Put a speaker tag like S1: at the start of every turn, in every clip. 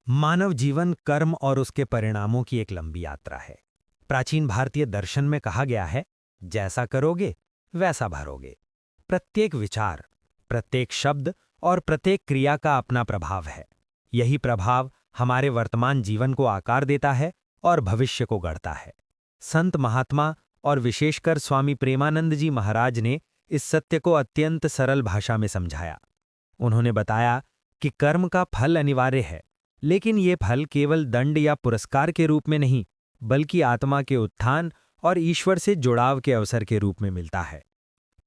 S1: मानव जीवन कर्म और उसके परिणामों की एक लंबी यात्रा है। प्राचीन भारतीय दर्शन में कहा गया है, जैसा करोगे वैसा भरोगे। प्रत्येक विचार, प्रत्येक शब्द और प्रत्येक क्रिया का अपना प्रभाव है। यही प्रभाव हमारे वर्तमान जीवन को आकार देता है और भविष्य को गढ़ता है। संत महात्मा और विशेषकर स्वामी प्रेमानंद जी महाराज ने इस सत्य को अत्यंत सरल भाषा में समझाया। उन्होंने बताया कि कर्म का फल अनिवार्य है, लेकिन ये फल केवल दंड या पुरस्कार के रूप में नहीं, बल्कि आत्मा के उत्थान और ईश्वर से जुड़ाव के अवसर के रूप में मिलता है।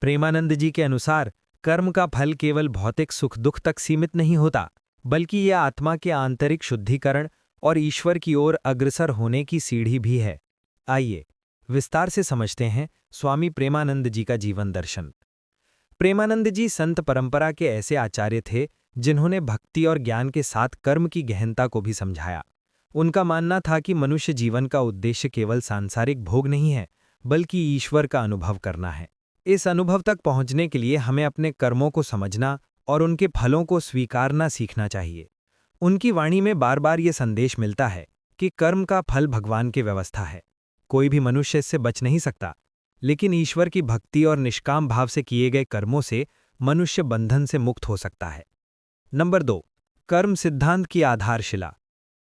S1: प्रेमानंद जी के अनुसार कर्म का फल केवल भौतिक सुख दुख तक सीमित नहीं होता, बल्कि यह आत्मा के आंतरिक शुद्धिकरण और ईश्वर की ओर अग्रसर होने की सीढ़ी भी है। आइए विस्तार से समझते हैं स्वामी प्रेमानंद जी का जीवन दर्शन। प्रेमानंद जी संत परंपरा के ऐसे आचार्य थे जिन्होंने भक्ति और ज्ञान के साथ कर्म की गहनता को भी समझाया। उनका मानना था कि मनुष्य जीवन का उद्देश्य केवल सांसारिक भोग नहीं है, बल्कि ईश्वर का अनुभव करना है। इस अनुभव तक पहुंचने के लिए हमें अपने कर्मों को समझना और उनके फलों को स्वीकारना सीखना चाहिए। उनकी वाणी में बार बार ये संदेश मिलता है कि कर्म का फल भगवान की व्यवस्था है। कोई भी मनुष्य इससे बच नहीं सकता, लेकिन ईश्वर की भक्ति और निष्काम भाव से किए गए कर्मों से मनुष्य बंधन से मुक्त हो सकता है। नंबर 2, कर्म सिद्धांत की आधारशिला।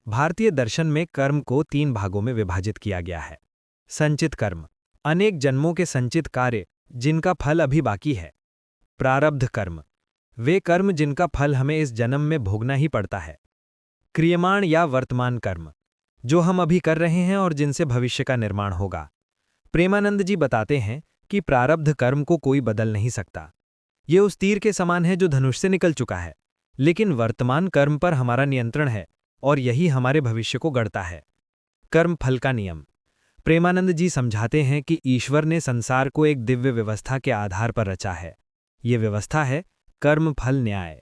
S1: भारतीय दर्शन में कर्म को 3 भागों में विभाजित किया गया है। संचित कर्म, अनेक जन्मों के संचित कार्य जिनका फल अभी बाकी है। प्रारब्ध कर्म, वे कर्म जिनका फल हमें इस जन्म में भोगना ही पड़ता है। क्रियमाण या वर्तमान कर्म, जो हम अभी कर रहे हैं और जिनसे भविष्य का निर्माण होगा। प्रेमानंद जी बताते हैं कि प्रारब्ध कर्म को कोई बदल नहीं सकता। ये उस तीर के समान है जो धनुष से निकल चुका है, लेकिन वर्तमान कर्म पर हमारा नियंत्रण है और यही हमारे भविष्य को गढ़ता है। कर्म फल का नियम, प्रेमानंद जी समझाते हैं कि ईश्वर ने संसार को एक दिव्य व्यवस्था के आधार पर रचा है। ये व्यवस्था है कर्म फल न्याय।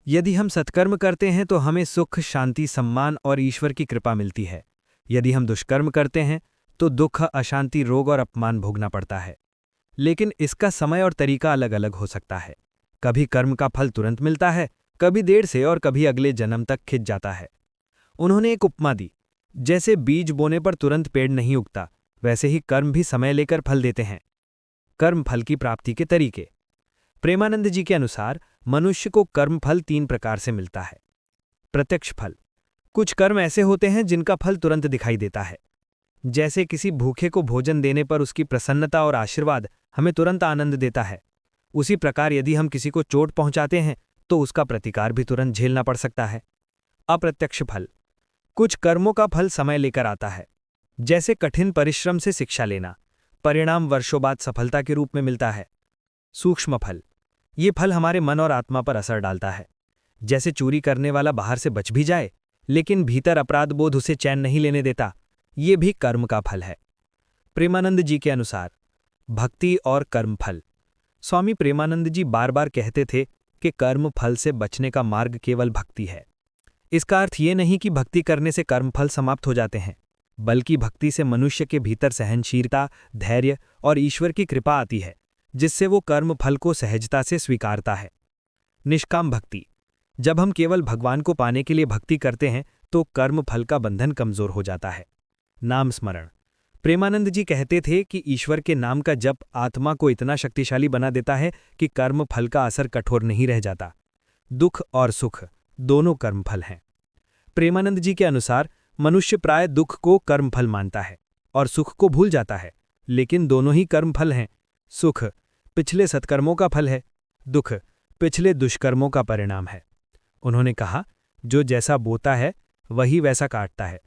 S1: यदि हम सत्कर्म करते हैं तो हमें सुख, शांति, सम्मान और ईश्वर की कृपा मिलती है। यदि हम दुष्कर्म करते हैं तो दुख, अशांति, रोग और अपमान भोगना पड़ता है। लेकिन इसका समय और तरीका अलग अलग हो सकता है। कभी कर्म का फल तुरंत मिलता है, कभी देर से और कभी अगले जन्म तक खिंच जाता है। उन्होंने एक उपमा दी, जैसे बीज बोने पर तुरंत पेड़ नहीं उगता, वैसे ही कर्म भी समय लेकर फल देते हैं। कर्म फल की प्राप्ति के तरीके, प्रेमानंद जी के अनुसार मनुष्य को कर्म फल 3 प्रकार से मिलता है। प्रत्यक्ष फल, कुछ कर्म ऐसे होते हैं जिनका फल तुरंत दिखाई देता है। जैसे किसी भूखे को भोजन देने पर उसकी प्रसन्नता और आशीर्वाद हमें तुरंत आनंद देता है। उसी प्रकार यदि हम किसी को चोट पहुंचाते हैं तो उसका प्रतिकार भी तुरंत झेलना पड़ सकता है। अप्रत्यक्ष फल, कुछ कर्मों का फल समय लेकर आता है। जैसे कठिन परिश्रम से शिक्षा लेना, परिणाम वर्षों बाद सफलता के रूप में मिलता है। सूक्ष्म फल, ये फल हमारे मन और आत्मा पर असर डालता है। जैसे चोरी करने वाला बाहर से बच भी जाए, लेकिन भीतर अपराध बोध उसे चैन नहीं लेने देता, ये भी कर्म का फल है। प्रेमानंद जी के अनुसार भक्ति और कर्म फल, स्वामी प्रेमानंद जी बार बार कहते थे कि कर्म फल से बचने का मार्ग केवल भक्ति है। इसका अर्थ ये नहीं कि भक्ति करने से कर्म फल समाप्त हो जाते हैं, बल्कि भक्ति से मनुष्य के भीतर सहनशीलता, धैर्य और ईश्वर की कृपा आती है, जिससे वो कर्म फल को सहजता से स्वीकारता है। निष्काम भक्ति, जब हम केवल भगवान को पाने के लिए भक्ति करते हैं तो कर्म फल का बंधन कमजोर हो जाता है। नाम स्मरण, प्रेमानंद जी कहते थे कि ईश्वर के नाम का जप आत्मा को इतना शक्तिशाली बना देता है कि कर्म फल का असर कठोर नहीं रह जाता। दुख और सुख दोनों कर्म फल हैं। प्रेमानंद जी के अनुसार मनुष्य प्राय दुख को कर्म फल मानता है और सुख को भूल जाता है, लेकिन दोनों ही कर्म फल हैं। सुख पिछले सत्कर्मों का फल है, दुख पिछले दुष्कर्मों का परिणाम है। उन्होंने कहा, जो जैसा बोता है वही वैसा काटता है।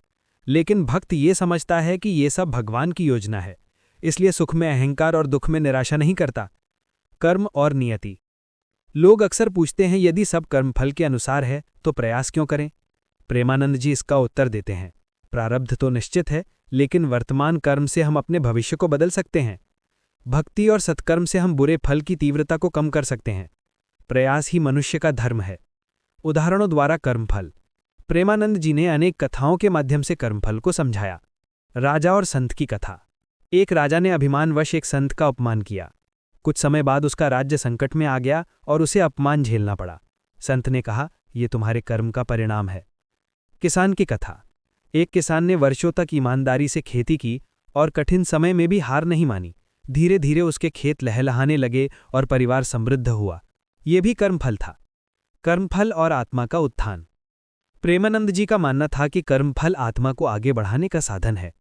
S1: लेकिन भक्त ये समझता है कि ये सब भगवान की योजना है, इसलिए सुख में अहंकार और दुख में निराशा नहीं करता। कर्म और नियति, लोग अक्सर पूछते हैं, यदि सब कर्मफल के अनुसार है तो प्रयास क्यों करें? प्रेमानंद जी इसका उत्तर देते हैं, प्रारब्ध तो निश्चित है, लेकिन वर्तमान कर्म से हम अपने भविष्य को बदल सकते हैं। भक्ति और सत्कर्म से हम बुरे फल की तीव्रता को कम कर सकते हैं। प्रयास ही मनुष्य का धर्म है। उदाहरणों द्वारा कर्मफल, प्रेमानंद जी ने अनेक कथाओं के माध्यम से कर्मफल को समझाया। राजा और संत की कथा, एक राजा ने अभिमानवश एक संत का अपमान किया। कुछ समय बाद उसका राज्य संकट में आ गया और उसे अपमान झेलना पड़ा। संत ने कहा, यह तुम्हारे कर्म का परिणाम है।
S2: किसान की कथा। एक किसान ने वर्षों तक ईमानदारी से खेती की और कठिन समय में भी हार नहीं मानी। धीरे धीरे उसके खेत लहलहाने लगे और परिवार समृद्ध हुआ। ये भी कर्मफल था। कर्मफल और आत्मा का उत्थान। प्रेमानंद जी का मानना था कि कर्मफल आत्मा को आगे बढ़ाने का साधन है।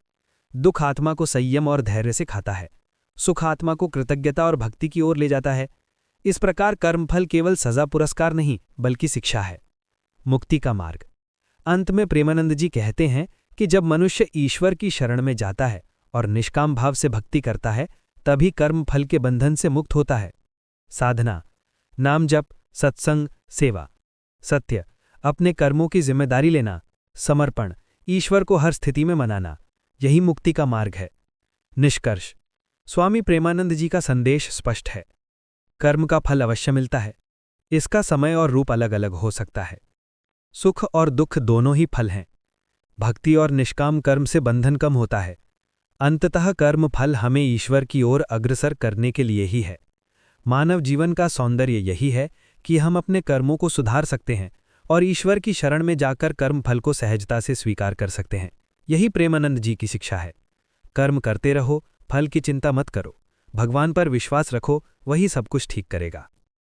S2: दुख आत्मा को संयम और धैर्य से खाता है। सुख आत्मा को कृतज्ञता और भक्ति की ओर ले जाता है। इस प्रकार कर्मफल केवल सजा पुरस्कार नहीं बल्कि शिक्षा है। मुक्ति का मार्ग। अंत में प्रेमानंद जी कहते हैं कि जब मनुष्य ईश्वर की शरण में जाता है और निष्काम भाव से भक्ति करता है तभी कर्मफल के बंधन से मुक्त होता है। साधना, नाम जप, सत्संग, सेवा। सत्य, अपने कर्मों की जिम्मेदारी लेना। समर्पण, ईश्वर को हर स्थिति में मनाना। यही मुक्ति का मार्ग है। निष्कर्ष, स्वामी प्रेमानंद जी का संदेश स्पष्ट है। कर्म का फल अवश्य मिलता है। इसका समय और रूप अलग अलग हो सकता है। सुख और दुख दोनों ही फल हैं। भक्ति और निष्काम कर्म से बंधन कम होता है। अंततः कर्म फल हमें ईश्वर की ओर अग्रसर करने के लिए ही है। मानव जीवन का सौंदर्य यही है कि हम अपने कर्मों को सुधार सकते हैं और ईश्वर की शरण में जाकर कर्म फल को सहजता से स्वीकार कर सकते हैं। यही प्रेमानंद जी की शिक्षा है। कर्म करते रहो, फल की चिंता मत करो। भगवान पर विश्वास रखो, वही सब कुछ ठीक करेगा।